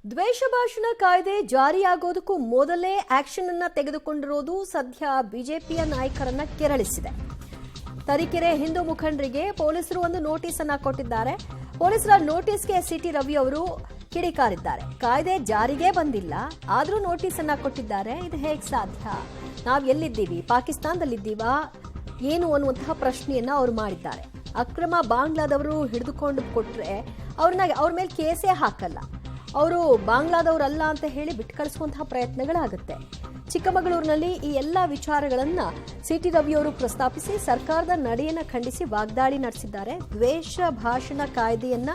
ದ್ವೇಷ ಭಾಷಣ ಕಾಯ್ದೆ ಜಾರಿಯಾಗೋದಕ್ಕೂ ಮೊದಲೇ ಆಕ್ಷನ್ ಅನ್ನ ತೆಗೆದುಕೊಂಡಿರೋದು ಸದ್ಯ ಬಿಜೆಪಿಯ ನಾಯಕರನ್ನ ಕೆರಳಿಸಿದೆ. ತರೀಕೆರೆ ಹಿಂದೂ ಮುಖಂಡರಿಗೆ ಪೊಲೀಸರು ಒಂದು ನೋಟಿಸ್ ಅನ್ನ ಕೊಟ್ಟಿದ್ದಾರೆ. ಪೊಲೀಸರ ನೋಟಿಸ್ಗೆ ಸಿಟಿ ರವಿ ಅವರು ಕಿಡಿಕಾರಿದ್ದಾರೆ. ಕಾಯ್ದೆ ಜಾರಿಗೆ ಬಂದಿಲ್ಲ, ಆದರೂ ನೋಟಿಸ್ ಅನ್ನ ಕೊಟ್ಟಿದ್ದಾರೆ. ಇದು ಹೇಗೆ ಸಾಧ್ಯ? ನಾವು ಎಲ್ಲಿದ್ದೀವಿ? ಪಾಕಿಸ್ತಾನದಲ್ಲಿದ್ದೀವಾ ಏನು ಅನ್ನುವಂತಹ ಪ್ರಶ್ನೆಯನ್ನ ಅವರು ಮಾಡಿದ್ದಾರೆ. ಅಕ್ರಮ ಬಾಂಗ್ಲಾದವರು ಹಿಡಿದುಕೊಂಡು ಕೊಟ್ರೆ ಅವ್ರ ಮೇಲೆ ಕೇಸೇ ಹಾಕಲ್ಲ, ಅವರು ಬಾಂಗ್ಲಾದವರಲ್ಲ ಅಂತ ಹೇಳಿ ಬಿಟ್ಟು ಕಳಿಸುವಂತಹ ಪ್ರಯತ್ನಗಳಾಗುತ್ತೆ. ಚಿಕ್ಕಮಗಳೂರಿನಲ್ಲಿ ಈ ಎಲ್ಲ ವಿಚಾರಗಳನ್ನ ಸಿಟಿ ರವಿಯವರು ಪ್ರಸ್ತಾಪಿಸಿ ಸರ್ಕಾರದ ನಡೆಯನ್ನ ಖಂಡಿಸಿ ವಾಗ್ದಾಳಿ ನಡೆಸಿದ್ದಾರೆ. ದ್ವೇಷ ಭಾಷಣ ಕಾಯ್ದೆಯನ್ನ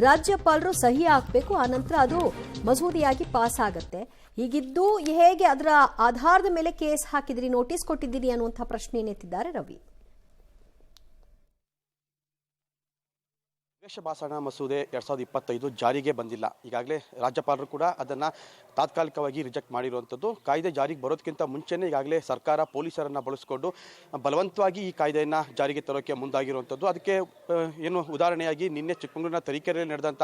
ರಾಜ್ಯಪಾಲರು ಸಹಿ ಹಾಕಬೇಕು, ಆನಂತರ ಅದು ಮಸೂದೆಯಾಗಿ ಪಾಸ್ ಆಗುತ್ತೆ. ಹೀಗಿದ್ದು ಹೇಗೆ ಅದರ ಆಧಾರದ ಮೇಲೆ ಕೇಸ್ ಹಾಕಿದಿರಿ, ನೋಟಿಸ್ ಕೊಟ್ಟಿದ್ದೀರಿ ಅನ್ನುವಂಥ ಪ್ರಶ್ನೆಯನ್ನೆತ್ತಿದ್ದಾರೆ ರವಿ. ದ್ವೇಷ ಭಾಷಣ ಮಸೂದೆ 2025 ಜಾರಿಗೆ ಬಂದಿಲ್ಲ. ಈಗಾಗಲೇ ರಾಜ್ಯಪಾಲರು ಕೂಡ ಅದನ್ನು ತಾತ್ಕಾಲಿಕವಾಗಿ ರಿಜೆಕ್ಟ್ ಮಾಡಿರುವಂಥದ್ದು. ಕಾಯ್ದೆ ಜಾರಿಗೆ ಬರೋದಕ್ಕಿಂತ ಮುಂಚೆನೇ ಈಗಾಗಲೇ ಸರ್ಕಾರ ಪೊಲೀಸರನ್ನು ಬಳಸಿಕೊಂಡು ಬಲವಂತವಾಗಿ ಈ ಕಾಯ್ದೆಯನ್ನು ಜಾರಿಗೆ ತರೋಕ್ಕೆ ಮುಂದಾಗಿರುವಂಥದ್ದು. ಅದಕ್ಕೆ ಏನು ಉದಾಹರಣೆಯಾಗಿ ನಿನ್ನೆ ಚಿಕ್ಕಮಗಳೂರಿನ ತರೀಕೆರೆಯಲ್ಲಿ ನಡೆದಂಥ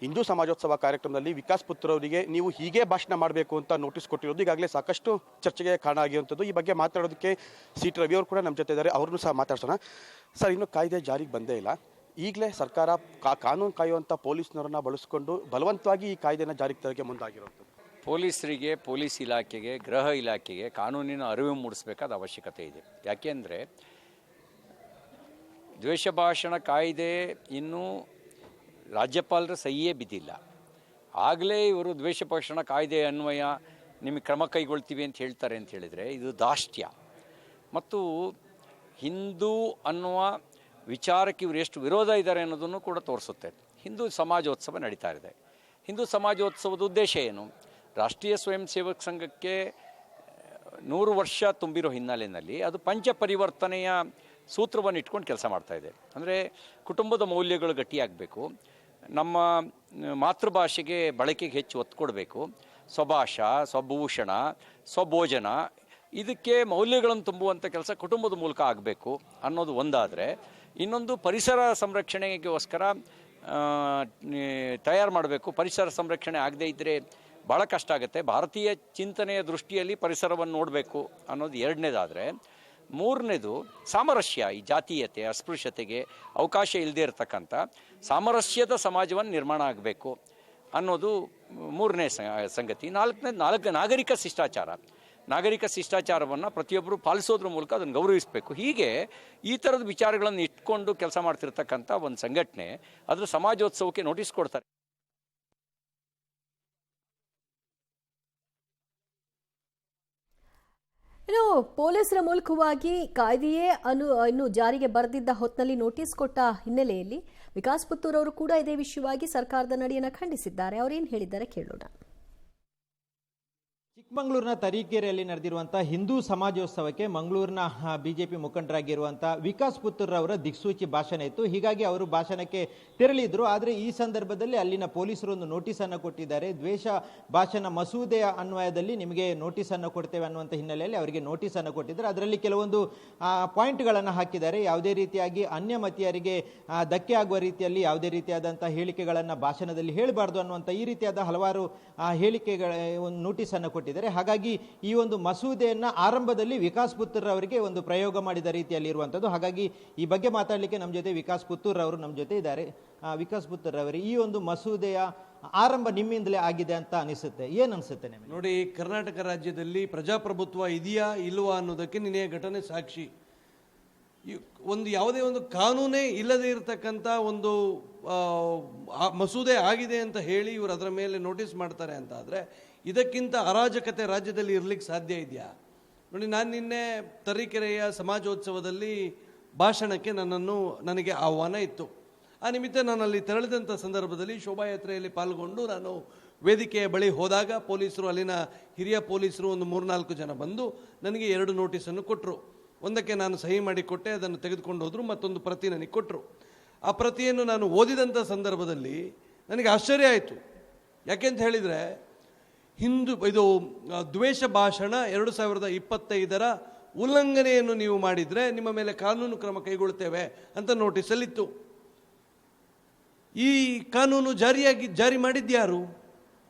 ಹಿಂದೂ ಸಮಾಜೋತ್ಸವ ಕಾರ್ಯಕ್ರಮದಲ್ಲಿ ವಿಕಾಸ್ ಪುತ್ರ ಅವರಿಗೆ ನೀವು ಹೀಗೆ ಭಾಷಣ ಮಾಡಬೇಕು ಅಂತ ನೋಟಿಸ್ ಕೊಟ್ಟಿರೋದು ಈಗಾಗಲೇ ಸಾಕಷ್ಟು ಚರ್ಚೆಗೆ ಕಾರಣ ಆಗಿರುವಂಥದ್ದು. ಈ ಬಗ್ಗೆ ಮಾತಾಡೋದಕ್ಕೆ ಸಿಟಿ ರವಿ ಅವರು ಕೂಡ ನಮ್ಮ ಜೊತೆ ಇದ್ದಾರೆ. ಅವ್ರನ್ನೂ ಸಹ ಮಾತಾಡ್ಸೋಣ. ಸರ್, ಇನ್ನೂ ಕಾಯ್ದೆ ಜಾರಿಗೆ ಬಂದೇ ಇಲ್ಲ, ಈಗಲೇ ಸರ್ಕಾರ ಕಾನೂನು ಕಾಯುವಂಥ ಪೊಲೀಸ್ನವರನ್ನ ಬಳಸಿಕೊಂಡು ಬಲವಂತವಾಗಿ ಈ ಕಾಯ್ದೆನ ಜಾರಿಗೆ ತರೋಕ್ಕೆ ಮುಂದಾಗಿರುವಂಥದ್ದು. ಪೊಲೀಸರಿಗೆ, ಪೊಲೀಸ್ ಇಲಾಖೆಗೆ, ಗೃಹ ಇಲಾಖೆಗೆ ಕಾನೂನಿನ ಅರಿವು ಮೂಡಿಸಬೇಕಾದ ಅವಶ್ಯಕತೆ ಇದೆ. ಯಾಕೆಂದರೆ ದ್ವೇಷ ಭಾಷಣ ಕಾಯ್ದೆ ಇನ್ನೂ ರಾಜ್ಯಪಾಲರ ಸಹಿಯೇ ಬಿದ್ದಿಲ್ಲ. ಆಗಲೇ ಇವರು ದ್ವೇಷ ಭಾಷಣ ಕಾಯ್ದೆ ಅನ್ವಯ ನಿಮಗೆ ಕ್ರಮ ಕೈಗೊಳ್ತೀವಿ ಅಂತ ಹೇಳ್ತಾರೆ ಅಂತ ಹೇಳಿದರೆ ಇದು ದಾಷ್ಟ್ಯ. ಮತ್ತು ಹಿಂದೂ ಅನ್ನುವ ವಿಚಾರಕ್ಕೆ ಇವರು ಎಷ್ಟು ವಿರೋಧ ಇದ್ದಾರೆ ಅನ್ನೋದನ್ನು ಕೂಡ ತೋರಿಸುತ್ತೆ. ಹಿಂದೂ ಸಮಾಜೋತ್ಸವ ನಡೀತಾ ಇದೆ. ಹಿಂದೂ ಸಮಾಜೋತ್ಸವದ ಉದ್ದೇಶ ಏನು? ರಾಷ್ಟ್ರೀಯ ಸ್ವಯಂ ಸೇವಕ ಸಂಘಕ್ಕೆ 100 ವರ್ಷ ತುಂಬಿರೋ ಹಿನ್ನೆಲೆಯಲ್ಲಿ ಅದು ಪಂಚ ಪರಿವರ್ತನೆಯ ಸೂತ್ರವನ್ನು ಇಟ್ಕೊಂಡು ಕೆಲಸ ಮಾಡ್ತಾಯಿದೆ. ಅಂದರೆ ಕುಟುಂಬದ ಮೌಲ್ಯಗಳು ಗಟ್ಟಿಯಾಗಬೇಕು, ನಮ್ಮ ಮಾತೃಭಾಷೆಗೆ ಬಳಕೆಗೆ ಹೆಚ್ಚು ಒತ್ತು ಕೊಡಬೇಕು, ಸ್ವಭಾಷ, ಸ್ವಭೂಷಣ, ಸ್ವಭೋಜನ, ಇದಕ್ಕೆ ಮೌಲ್ಯಗಳನ್ನು ತುಂಬುವಂಥ ಕೆಲಸ ಕುಟುಂಬದ ಮೂಲಕ ಆಗಬೇಕು ಅನ್ನೋದು ಒಂದಾದರೆ, ಇನ್ನೊಂದು ಪರಿಸರ ಸಂರಕ್ಷಣೆಗೋಸ್ಕರ ತಯಾರು ಮಾಡಬೇಕು. ಪರಿಸರ ಸಂರಕ್ಷಣೆ ಆಗದೇ ಇದ್ದರೆ ಭಾಳ ಕಷ್ಟ ಆಗುತ್ತೆ. ಭಾರತೀಯ ಚಿಂತನೆಯ ದೃಷ್ಟಿಯಲ್ಲಿ ಪರಿಸರವನ್ನು ನೋಡಬೇಕು ಅನ್ನೋದು ಎರಡನೇದಾದರೆ, ಮೂರನೇದು ಸಾಮರಸ್ಯ, ಈ ಜಾತೀಯತೆ, ಅಸ್ಪೃಶ್ಯತೆಗೆ ಅವಕಾಶ ಇಲ್ಲದೆ ಇರತಕ್ಕಂಥ ಸಾಮರಸ್ಯದ ಸಮಾಜವನ್ನು ನಿರ್ಮಾಣ ಆಗಬೇಕು ಅನ್ನೋದು ಮೂರನೇ ಸಂಗತಿ. ನಾಲ್ಕನೇ ನಾಗರಿಕ ಶಿಷ್ಟಾಚಾರ. ನಾಗರಿಕ ಶಿಷ್ಟಾಚಾರವನ್ನು ಪ್ರತಿಯೊಬ್ಬರು ಪಾಲಿಸೋದ್ರ ಮೂಲಕ ಅದನ್ನು ಗೌರವಿಸಬೇಕು. ಹೀಗೆ ಈ ಥರದ ವಿಚಾರಗಳನ್ನು ಇಟ್ಕೊಂಡು ಕೆಲಸ ಮಾಡ್ತಿರ್ತಕ್ಕಂಥ ಒಂದು ಸಂಘಟನೆ ಅದರ ಸಮಾಜೋತ್ಸವಕ್ಕೆ ನೋಟಿಸ್ ಕೊಡ್ತಾರೆ. ಇನ್ನು ಪೊಲೀಸರ ಮೂಲಕವಾಗಿ ಕಾಯ್ದೆಯೇ ಇನ್ನು ಜಾರಿಗೆ ಬರೆದಿದ್ದ ಹೊತ್ತಿನಲ್ಲಿ ನೋಟಿಸ್ ಕೊಟ್ಟ ಹಿನ್ನೆಲೆಯಲ್ಲಿ ವಿಕಾಸ್ ಪುತ್ತೂರ್ ಅವರು ಕೂಡ ಇದೇ ವಿಷಯವಾಗಿ ಸರ್ಕಾರದ ನಡೆಯನ್ನು ಖಂಡಿಸಿದ್ದಾರೆ. ಅವರೇನು ಹೇಳಿದ್ದಾರೆ ಕೇಳೋಣ. ಚಿಕ್ಕಮಗಳೂರಿನ ತರೀಕೆರೆಯಲ್ಲಿ ನಡೆದಿರುವಂತಹ ಹಿಂದೂ ಸಮಾಜೋತ್ಸವಕ್ಕೆ ಮಂಗಳೂರಿನ ಬಿಜೆಪಿ ಮುಖಂಡರಾಗಿರುವಂತಹ ವಿಕಾಸ್ ಪುತ್ತೂರ್ ಅವರ ದಿಕ್ಸೂಚಿ ಭಾಷಣ ಇತ್ತು. ಹೀಗಾಗಿ ಅವರು ಭಾಷಣಕ್ಕೆ ತೆರಳಿದ್ರು. ಆದರೆ ಈ ಸಂದರ್ಭದಲ್ಲಿ ಅಲ್ಲಿನ ಪೊಲೀಸರು ಒಂದು ನೋಟಿಸ್ ಅನ್ನು ಕೊಟ್ಟಿದ್ದಾರೆ. ದ್ವೇಷ ಭಾಷಣ ಮಸೂದೆಯ ಅನ್ವಯದಲ್ಲಿ ನಿಮಗೆ ನೋಟಿಸ್ ಅನ್ನು ಕೊಡ್ತೇವೆ ಅನ್ನುವಂಥ ಹಿನ್ನೆಲೆಯಲ್ಲಿ ಅವರಿಗೆ ನೋಟಿಸ್ ಅನ್ನು ಕೊಟ್ಟಿದ್ದಾರೆ. ಅದರಲ್ಲಿ ಕೆಲವೊಂದು ಪಾಯಿಂಟ್ಗಳನ್ನು ಹಾಕಿದ್ದಾರೆ. ಯಾವುದೇ ರೀತಿಯಾಗಿ ಅನ್ಯಮತೀಯರಿಗೆ ಧಕ್ಕೆ ಆಗುವ ರೀತಿಯಲ್ಲಿ ಯಾವುದೇ ರೀತಿಯಾದಂತಹ ಹೇಳಿಕೆಗಳನ್ನು ಭಾಷಣದಲ್ಲಿ ಹೇಳಬಾರ್ದು ಅನ್ನುವಂಥ ಈ ರೀತಿಯಾದ ಹಲವಾರು ಹೇಳಿಕೆಗಳ ಒಂದು ನೋಟಿಸ್ ಅನ್ನು ಕೊಟ್ಟಿದ್ದಾರೆ. ಹಾಗಾಗಿ ಈ ಒಂದು ಮಸೂದೆಯನ್ನ ಆರಂಭದಲ್ಲಿ ವಿಕಾಸ್ ಪುತ್ತೂರ್ ಅವರಿಗೆ ಒಂದು ಪ್ರಯೋಗ ಮಾಡಿದ ರೀತಿಯಲ್ಲಿ ಇರುವಂತದ್ದು. ಹಾಗಾಗಿ ಈ ಬಗ್ಗೆ ಮಾತಾಡಲಿಕ್ಕೆ ನಮ್ಮ ಜೊತೆ ವಿಕಾಸ್ ಪುತ್ತೂರ್ ಅವರು ನಮ್ಮ ಜೊತೆ ಇದ್ದಾರೆ. ವಿಕಾಸ್ ಪುತ್ತೂರ್ ಅವರೇ, ಈ ಒಂದು ಮಸೂದೆಯ ಆರಂಭ ನಿಮ್ಮಿಂದಲೇ ಆಗಿದೆ ಅಂತ ಅನಿಸುತ್ತೆ, ಏನ್ ಅನಿಸುತ್ತೆ ನಿಮಗೆ? ನೋಡಿ, ಕರ್ನಾಟಕ ರಾಜ್ಯದಲ್ಲಿ ಪ್ರಜಾಪ್ರಭುತ್ವ ಇದೆಯಾ ಇಲ್ವಾ ಅನ್ನೋದಕ್ಕೆ ನಿನ್ನೆಯ ಘಟನೆ ಸಾಕ್ಷಿ. ಒಂದು ಯಾವುದೇ ಒಂದು ಕಾನೂನೇ ಇಲ್ಲದೆ ಇರತಕ್ಕಂಥ ಒಂದು ಮಸೂದೆ ಆಗಿದೆ ಅಂತ ಹೇಳಿ ಇವರು ಅದರ ಮೇಲೆ ನೋಟಿಸ್ ಮಾಡ್ತಾರೆ ಅಂತ ಆದರೆ ಇದಕ್ಕಿಂತ ಅರಾಜಕತೆ ರಾಜ್ಯದಲ್ಲಿ ಇರಲಿಕ್ಕೆ ಸಾಧ್ಯ ಇದೆಯಾ? ನೋಡಿ, ನಾನು ನಿನ್ನೆ ತರೀಕೆರೆಯ ಸಮಾಜೋತ್ಸವದಲ್ಲಿ ಭಾಷಣಕ್ಕೆ ನನಗೆ ಆಹ್ವಾನ ಇತ್ತು. ಆ ನಿಮಿತ್ತ ನಾನು ಅಲ್ಲಿ ತೆರಳಿದಂಥ ಸಂದರ್ಭದಲ್ಲಿ ಶೋಭಾಯಾತ್ರೆಯಲ್ಲಿ ಪಾಲ್ಗೊಂಡು ನಾನು ವೇದಿಕೆಯ ಬಳಿ ಹೋದಾಗ ಪೊಲೀಸರು, ಅಲ್ಲಿನ ಹಿರಿಯ ಪೊಲೀಸರು ಒಂದು 3-4 ಜನ ಬಂದು ನನಗೆ 2 ನೋಟಿಸನ್ನು ಕೊಟ್ಟರು. ಒಂದಕ್ಕೆ ನಾನು ಸಹಿ ಮಾಡಿ ಕೊಟ್ಟೆ, ಅದನ್ನು ತೆಗೆದುಕೊಂಡು ಹೋದರು. ಮತ್ತೊಂದು ಪ್ರತಿ ನನಗೆ ಕೊಟ್ಟರು. ಆ ಪ್ರತಿಯನ್ನು ನಾನು ಓದಿದಂಥ ಸಂದರ್ಭದಲ್ಲಿ ನನಗೆ ಆಶ್ಚರ್ಯ ಆಯಿತು. ಯಾಕೆಂತ ಹೇಳಿದರೆ, ಇದು ದ್ವೇಷ ಭಾಷಣ 2025 ಉಲ್ಲಂಘನೆಯನ್ನು ನೀವು ಮಾಡಿದರೆ ನಿಮ್ಮ ಮೇಲೆ ಕಾನೂನು ಕ್ರಮ ಕೈಗೊಳ್ಳುತ್ತೇವೆ ಅಂತ ನೋಟಿಸಲ್ಲಿತ್ತು. ಈ ಕಾನೂನು ಜಾರಿ ಮಾಡಿದ್ಯಾರು?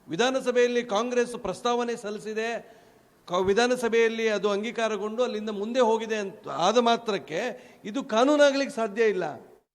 ವಿಧಾನಸಭೆಯಲ್ಲಿ ಕಾಂಗ್ರೆಸ್ ಪ್ರಸ್ತಾವನೆ ಸಲ್ಲಿಸಿದೆ, ವಿಧಾನಸಭೆಯಲ್ಲಿ ಅದು ಅಂಗೀಕಾರಗೊಂಡು ಅಲ್ಲಿಂದ ಮುಂದೆ ಹೋಗಿದೆ ಅಂತ ಆದ ಮಾತ್ರಕ್ಕೆ ಇದು ಕಾನೂನಾಗಲಿಕ್ಕೆ ಸಾಧ್ಯ ಇಲ್ಲ.